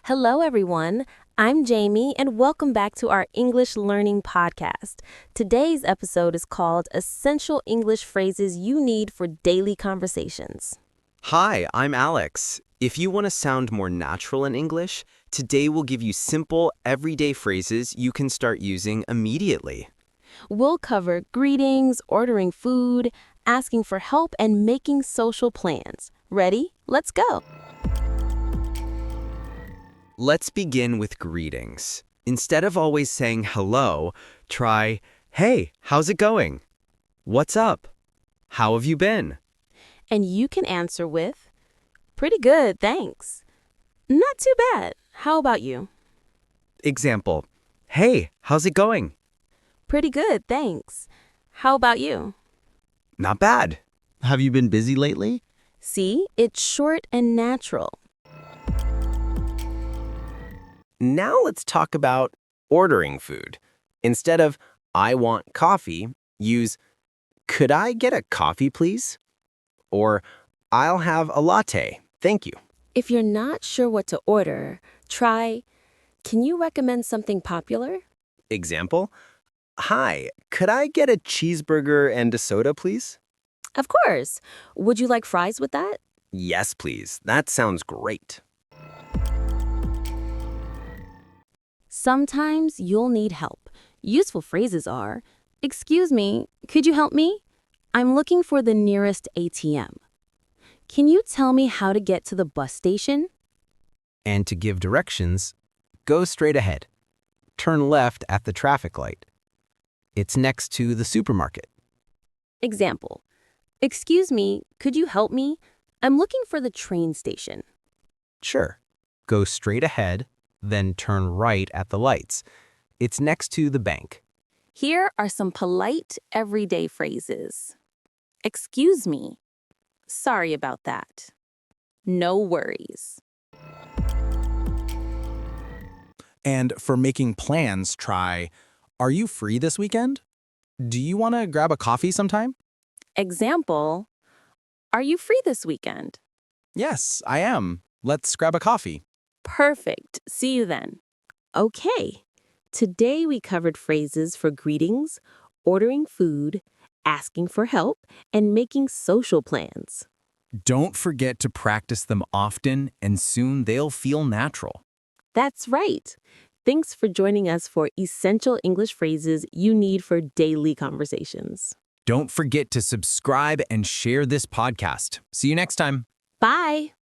Hello, everyone. I'm Jamie, and welcome back to our English Learning Podcast. Today's episode is called Essential English Phrases You Need for Daily Conversations. Hi, I'm Alex. If you want to sound more natural in English, today we'll give you simple, everyday phrases you can start using immediately. We'll cover greetings, ordering food, asking for help, and making social plans. Ready? Let's go. Let's begin with greetings. Instead of always saying hello, try, "Hey, how's it going? What's up? How have you been?" And you can answer with, "Pretty good, thanks." "Not too bad. How about you?" Example, "Hey, how's it going?" "Pretty good, thanks. How about you?" "Not bad." Have you been busy lately? See, it's short and natural. Now let's talk about ordering food. Instead of "I want coffee," use "Could I get a coffee, please?" Or "I'll have a latte, thank you." If you're not sure what to order, try, "Can you recommend something popular?" Example, "Hi, could I get a cheeseburger and a soda, please?" Of course. Would you like fries with that? "Yes, please. That sounds great." Sometimes you'll need help. Useful phrases are, "Excuse me, could you help me? I'm looking for the nearest ATM." "Can you tell me how to get to the bus station?" And to give directions, go straight ahead. Turn left at the traffic light. It's next to the supermarket. Example, "Excuse me, could you help me? I'm looking for the train station." Sure. Go straight ahead, then turn right at the lights. It's next to the bank. Here are some polite everyday phrases. "Excuse me. Sorry about that. No worries." And for making plans, try, "Are you free this weekend? Do you want to grab a coffee sometime?" Example, "Are you free this weekend?" "Yes, I am. Let's grab a coffee." Perfect. See you then. Okay. Today we covered phrases for greetings, ordering food, asking for help, and making social plans. Don't forget to practice them often, and soon they'll feel natural. That's right. Thanks for joining us for essential English phrases you need for daily conversations. Don't forget to subscribe and share this podcast. See you next time. Bye.